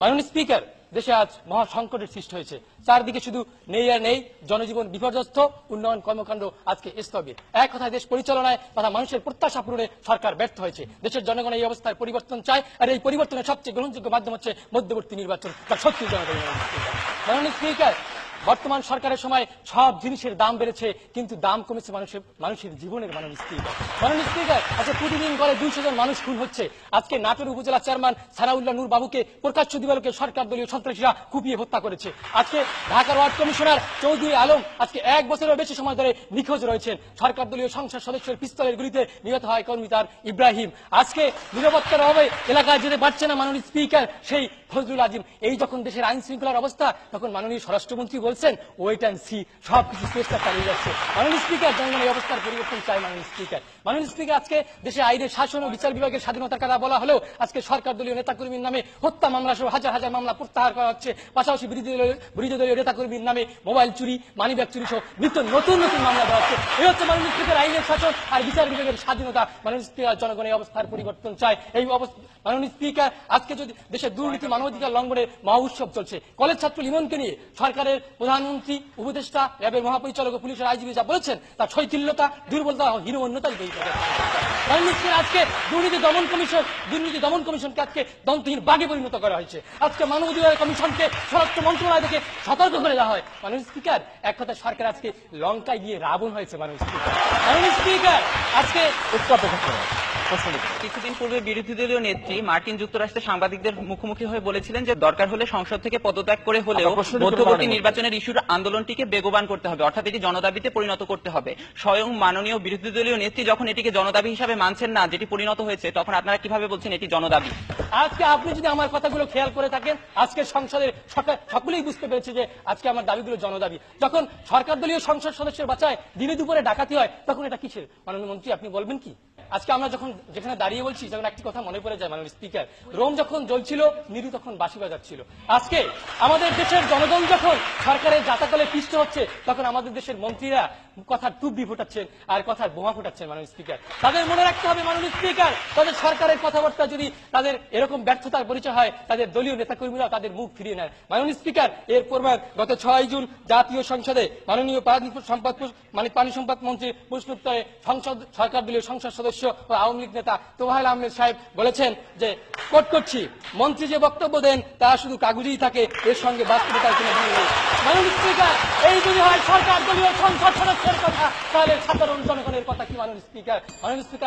মাননীয় স্পিকার, দেশে আজ মহা সংকটের সৃষ্টি হয়েছে। চারদিকে শুধু নেই আর নেই, জনজীবন বিপর্যস্ত, উন্নয়ন কর্মকাণ্ড আজকে স্থগিত। এক কথায় দেশ পরিচালনায় তথা মানুষের প্রত্যাশা পূরণে সরকার ব্যর্থ হয়েছে। দেশের জনগণ এই অবস্থার পরিবর্তন চায়, আর এই পরিবর্তনের সবচেয়ে গ্রহণযোগ্য মাধ্যম হচ্ছে মধ্যবর্তী নির্বাচন, তার সত্যি জনগণ। মাননীয় স্পিকার, বর্তমান সরকারের সময় সব জিনিসের দাম বেড়েছে, কিন্তু দাম কমেছে মানুষের জীবনের। মাননীয় স্পিকার, আজকে প্রতিদিন গড়ে 200 জন মানুষ খুন হচ্ছে। আজকে নাটোর উপজেলা চেয়ারম্যান সানাউল্লাহ নূর বাবুকে প্রকাশ্য দিবালোকে সরকার দলীয় সন্ত্রাসীরা কুপিয়ে হত্যা করেছে। আজকে ঢাকার ওয়ার্ড কমিশনার চৌধুরী আলম আজকে 1 বছরের বেশি সময় ধরে নিখোঁজ রয়েছেন। সরকার দলীয় সংসদ সদস্যের পিস্তলের গুলিতে নিহত হয় কর্মী তার ইব্রাহিম। আজকে নিরাপত্তার অভাবে এলাকায় যেতে পারছে না মাননীয় স্পিকার সেই ফজলুল আজিম। এই যখন দেশের আইন শৃঙ্খলার অবস্থা, তখন মাননীয় স্বরাষ্ট্রমন্ত্রী বলছেন ওয়েট অ্যান্ড সি, সবকিছু চেষ্টা চালিয়ে যাচ্ছে। মাননীয় স্পিকার, জনগণ এই অবস্থার পরিবর্তন চাই। মাননীয় স্পিকার, আজকে দেশে আইনের শাসন ও বিচার বিভাগের স্বাধীনতার কথা বলা হলেও আজকে সরকার দলীয় নেতাকর্মীর নামে হত্যা মামলা সহ হাজার হাজার মামলা প্রত্যাহার করা হচ্ছে। পাশাপাশি বিরোধী দলীয় নেতাকর্মীর নামে মোবাইল চুরি, মানিব্যাগ চুরি সহ নিত্য নতুন নতুন মামলা দেওয়া হচ্ছে। এই হচ্ছে মাননীয় স্পিকার আইনের শাসন আর বিচার বিভাগের স্বাধীনতা। মাননীয় স্পিকার, জনগণ এই অবস্থার পরিবর্তন চায়। মাননীয় স্পিকার, আজকে যদি দেশের দুর্নীতি মানবাধিকার লঙ্ঘনের মহা উৎসব চলছে, কলেজ ছাত্র লিমনকে নিয়ে সরকারের প্রধানমন্ত্রী, উপদেষ্টা, র্যাবের মহাপরিচালক ও পুলিশের আইজিপি যা বলেছেন তার শৈথিল্যতা, দুর্বলতা ও হীনমন্যতার আজকে দুর্নীতি দমন কমিশনকে আজকে দন্তহীন বাঘে পরিণত করা হয়েছে। আজকে মানবাধিকার কমিশনকে স্বরাষ্ট্র মন্ত্রণালয় থেকে সতর্ক করে দেওয়া হয়। মাননীয় স্পিকার, এক কথা সরকার আজকে লঙ্কায় গিয়ে রাবণ হয়েছে। মাননীয় স্পিকার, আজকে কিছুদিন পূর্বে বিরোধী দলীয় নেত্রী মার্কিন যুক্তরাষ্ট্রে সাংবাদিকদের মুখোমুখি হয়ে বলেছিলেন যে দরকার হলে সংসদ থেকে পদত্যাগ করে হলেও মধ্যবর্তী নির্বাচনের ইস্যুর আন্দোলনটিকে বেগবান করতে হবে, অর্থাৎ এটি জনদাবিতে পরিণত করতে হবে। স্বয়ং মাননীয় বিরোধী দলীয় নেত্রী যখন এটিকে জনদাবি হিসাবে মানছেন না, যেটি পরিণত হয়েছে, তখন আপনারা কিভাবে বলছেন এটি জনদাবি? আজকে আপনি যদি আমার কথাগুলো খেয়াল করে থাকেন, আজকে সংসদের সকলেই বুঝতে পেরেছে যে আজকে আমার দাবিগুলো জনদাবি। যখন সরকার দলীয় সংসদ সদস্যের বাঁচায় দিনে দুপুরে ডাকাতি হয়, তখন এটা কিসের? মাননীয় মন্ত্রী, আপনি বলবেন কি? আজকে আমরা যখন যেখানে দাঁড়িয়ে বলছি, যখন একটি কথা মনে পড়ে যায় মাননীয় স্পিকার, রোম যখন জ্বলছিল, নিরু তখন বাঁশি বাজাচ্ছিল। আজকে আমাদের দেশের জনগণ যখন সরকারের জাতাকলে পিষ্ট হচ্ছে, তখন আমাদের দেশের মন্ত্রীরা কথার টুবি ফোটাচ্ছেন আর কথার বোমা ফোটাচ্ছেন। মাননীয় স্পিকার, তাদের মনে রাখতে হবে মাননীয় স্পিকার, তাদের সরকারের কথাবার্তা যদি তাদের এরকম ব্যর্থতার পরিচয় হয়, তাদের দলীয় নেতাকর্মীরা তাদের মুখ ফিরিয়ে নেয়। মাননীয় স্পিকার, এর পূর্বে গত 6 জুন জাতীয় সংসদে মাননীয় পানি সম্পদ মন্ত্রী প্রশ্নোত্তরে সরকার দলীয় সংসদ সদস্য ও আওয়ামী লীগ নেতা তোফায়েল আহমেদ সাহেব বলেছেন যে কোট করছি, মন্ত্রী যে বক্তব্য দেন তা শুধু কাগজেই থাকে, এর সঙ্গে বাস্তবতার কোনো মিল নেই। মাননীয় স্পিকার, এই যদি হয় সরকার দলীয় সংসদ সদস্যের কথা, তাহলে সাধারণ জনগণের কথা কি? মাননীয় স্পিকার,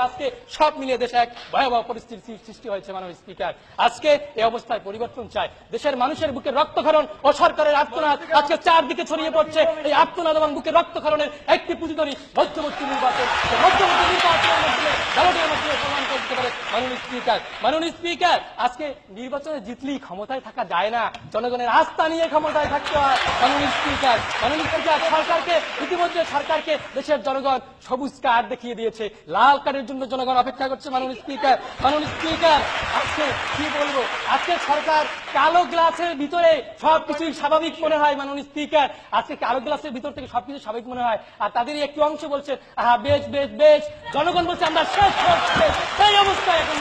আজকে সব মিলিয়ে দেশে এক ভয়াবহ পরিস্থিতির সৃষ্টি হয়েছে। মাননীয় স্পিকার, আজকে এই অবস্থায় পরিবর্তন চায়। দেশের মানুষের বুকে রক্তক্ষরণ ও সরকারের আত্মনাদ আজকে চারদিকে ছড়িয়ে পড়ছে। এই আত্মনাদ এবং বুকে রক্তক্ষরণের একটি প্রতিধ্বনি মধ্যবর্তী নির্বাচন। মাননীয় স্পিকার, আজকে নির্বাচনে জিতলেই ক্ষমতায় থাকা যায় না, জনগণের আস্থা নিয়ে ক্ষমতায় থাকতে হয়। মাননীয় স্পিকার, সরকারকে ইতিমধ্যে দেশের জনগণ সবুজ কার্ড দেখিয়ে দিয়েছে, লাল কার্ডের জন্য জনগণ অপেক্ষা করছে। মাননীয় স্পিকার, আজকে কি বলবো, আজকে সরকার কালো গ্লাসের ভিতরে সবকিছুই স্বাভাবিক মনে হয়। মাননীয় স্পিকার, আজকে কালো গ্লাসের ভিতর থেকে সবকিছু স্বাভাবিক মনে হয়, আর তাদেরই একটি অংশ বলছে বেশ বেশ বেশ, জনগণ বলছে আমরা শেষ হচ্ছে। এই অবস্থায় এখন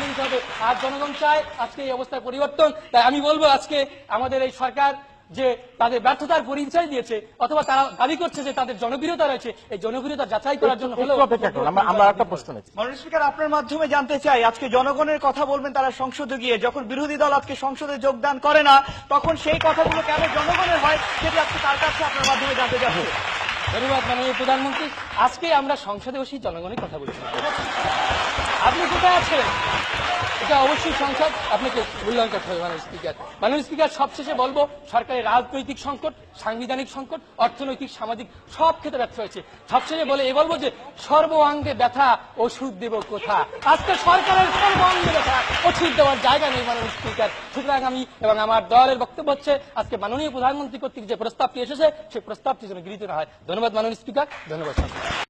নিতে হবে, আর জনগণ চায় আজকে এই অবস্থার পরিবর্তন। তাই আমি বলবো, আজকে আমাদের এই সরকার যে তাদের ব্যর্থতার পরিচয় দিয়েছে, অথবা তারা দাবি করছে যে তাদের জনপ্রিয়তা রয়েছে, এই জনপ্রিয়তা যাচাই করার জন্য হলো আমরা একটা প্রশ্ন নিচ্ছি। মাননীয় স্পিকার, আপনার মাধ্যমে জানতে চাই, আজকে জনগণের কথা বলবেন তারা সংসদে গিয়ে, যখন বিরোধী দল আজকে সংসদে যোগদান করে না, তখন সেই কথাগুলো কেন জনগণের হয়, সেটি আজকে তার কাছে আপনার মাধ্যমে জানতে চাচ্ছি। ধন্যবাদ মাননীয় প্রধানমন্ত্রী। আজকে আমরা সংসদে বসে জনগণের কথা বলছি। আপনি কোথায় আছেন? এটা অবশ্যই সংসদ আপনাকে মূল্যায়ন করতে হবে। মাননীয় স্পিকার, সবশেষে বলবো, সরকারের রাজনৈতিক সংকট, সাংবিধানিক সংকট, অর্থনৈতিক, সামাজিক সব ক্ষেত্রে ব্যর্থ হয়েছে। সবশেষে বলবো যে সর্বাঙ্গে ব্যথা, ওষুধ দেব কোথা? আজকে সরকারের সর্বাঙ্গে ব্যথা, ওষুধ দেওয়ার জায়গা নেই। মাননীয় স্পিকার, সুতরাং আমি এবং আমার দলের বক্তব্য হচ্ছে, আজকে মাননীয় প্রধানমন্ত্রী কর্তৃক যে প্রস্তাবটি এসেছে, সেই প্রস্তাবটি যেন গৃহীত না হয়। ধন্যবাদ মাননীয় স্পিকার, ধন্যবাদ।